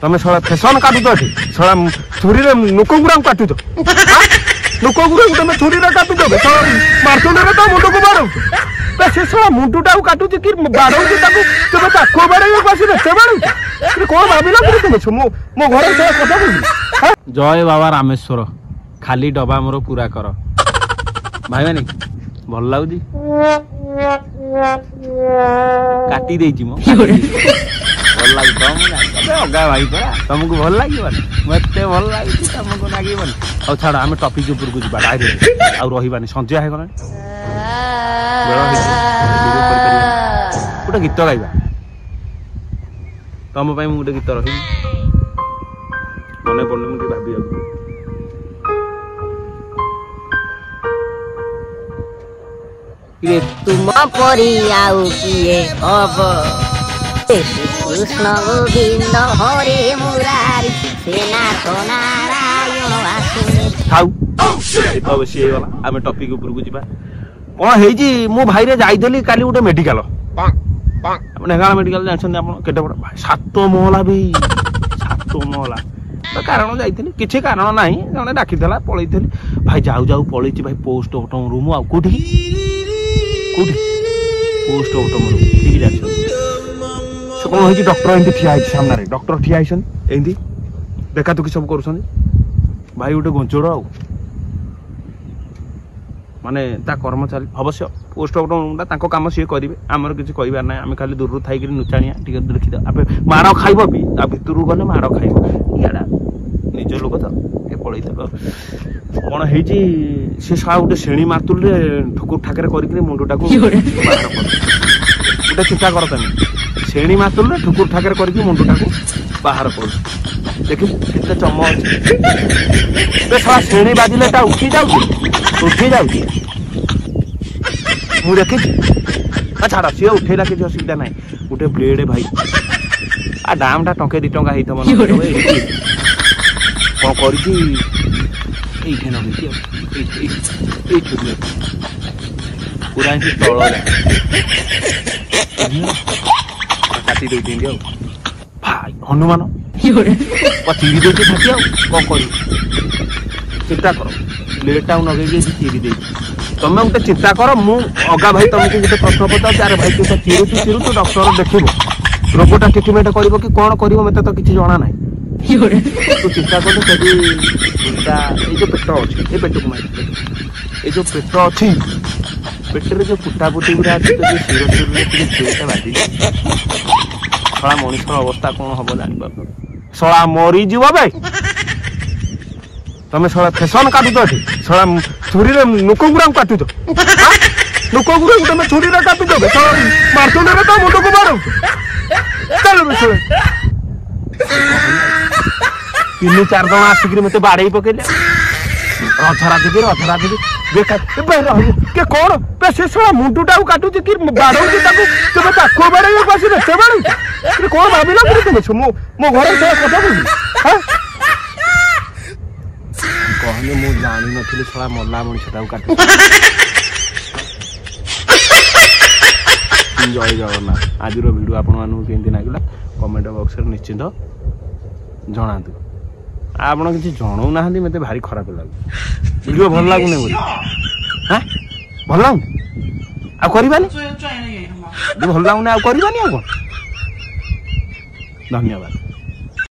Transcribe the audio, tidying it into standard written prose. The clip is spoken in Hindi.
तमें साला फैशन काटुच एठी साला छुरी रे लोक गुरा काटुच लोक गुरा तमें छुरी रे काटुच साला मारतुंडे रे तो मुंडो को मारो बे से साला मुंडुटा काटुच कि बाड़ौ कि ताको तबे ताको बाड़ै पासी रे से बाड़ौ रे कोन भाबिला कि तुम मो घरे से कथा बोली जय बाबा रामेश्वर खाली डबा मोर पूरा कर भाई मानी भल लागुजी काटी देछि मो भल लाग तम अगा भाई परा तुमको भल लागिबो मते भल लागि तुमको लागिबो आ छाड़ हम टॉपिक ऊपर को जिबा डायरेक्ट आ रहिबानी संजय है गला गोटे गीत गाइबा तुम पाई गोटे गीत रही मने पड़ने मुझे भाभी ये तुम परी आउ किए अब कृष्ण गोविंद हरे मुरारी सेनाथ नारायण आसुने खाऊ अब सी गला आम टॉपिक ऊपर को जिबा कोन हेई जी मो भाई रे जाइदली काली गोटे मेडिकल नेगाल मेडिकल जानछन आपण केटे बड़ भाई 7 महला भी 7 महला कारण जाइथिनी किछि कारण नाही जने डाकिदेला पळैथिली भाई जाऊ जाऊ पळैछि भाई पोस्ट ऑटम रूम आ कोठी पोस्ट ऑटम रूम ठीक जाछ से कोन होई डॉक्टर एंती ठिया आइछ सामने रे डॉक्टर ठिया आइछन एंती देखा तू कि सब करछन भाई उठे गोंचोड़ आ माने ता कर्मचारी अवश्य पोस्ट ऑटम रूमटा ताको काम सी करिवे हमर किछि कहिबार नै हम खाली दूर थाई कि नुचाणिया ठीक देखि द आपे मारो खाइबो भी आ भितरु गले मारो खाइबो याडा निज लोक त ए पळैतलो कोन हेई जी से सा उठे श्रेणी मातुल रे ठकुर ठाकरे करि कि मुंडटा को बाहर कर उठे चिंता कर तनी श्रेणी मातुल रे ठकुर ठाकरे करि कि मुंडटा को बाहर कर देखि केते चमक बे सा श्रेणी बाजिले ता उठी जाउची मु देखी छाड़ा सी उठेला कि असुविधा ना गोटे ब्लेड भाई आ दामटा टंके 2 टंका हेत मन कौन कर पूरा तल काटी दे भाई हनुमान चिड़ी दे कौन कर चिंता कर ब्लेडटा नगे चिड़ी दे तुम गोटे चिंता कर मु अगा भाई तुमको गोटे प्रश्न पचार अरे भाई तू चिरुचु डॉक्टर देखो रोगटा ट्रिटमेंट कर कि कौन कर मत तो किसी जना ना तू चिंता कर जो पेट अच्छी ये पेट को मार ये जो पेट अच्छी पेटर जो फुटाफुटी गुरा शिर बाजी सला मनीष अवस्था कौन हम जान सला मरीज भाई तमें सला फैशन काटुच एठी सला छुरी रे लोक गुरा काटुच लोक गुरा तमें छुरी रे काटुच सला मारतुंडे रे तो मुंडो को मारो चलो बे सला 3-4 जण आसिक मते बाड़े पकेले रथरा देबी देखा के कौन पे से सला मुंडुटा काटुच कि बाड़ौ कि ताको तबे ताको बाड़े पासी रे से बाड़ौ कोन भाबिला कि तुम मो घरे से कथा बोली हां कहले मु जानी नथिले सला मल्ला मनिषटा काट जय जगन्नाथ आज वीडियो आपण मानू केंती लागला कमेंट बॉक्स रे निश्चित जणातु आपण किछि जणौ नाहंती मते भारी खराब लागु वीडियो भल लागुने बोली हां भल लागु आ करबानी भल लागुने आ करबानी आ कोन धन्यवाद।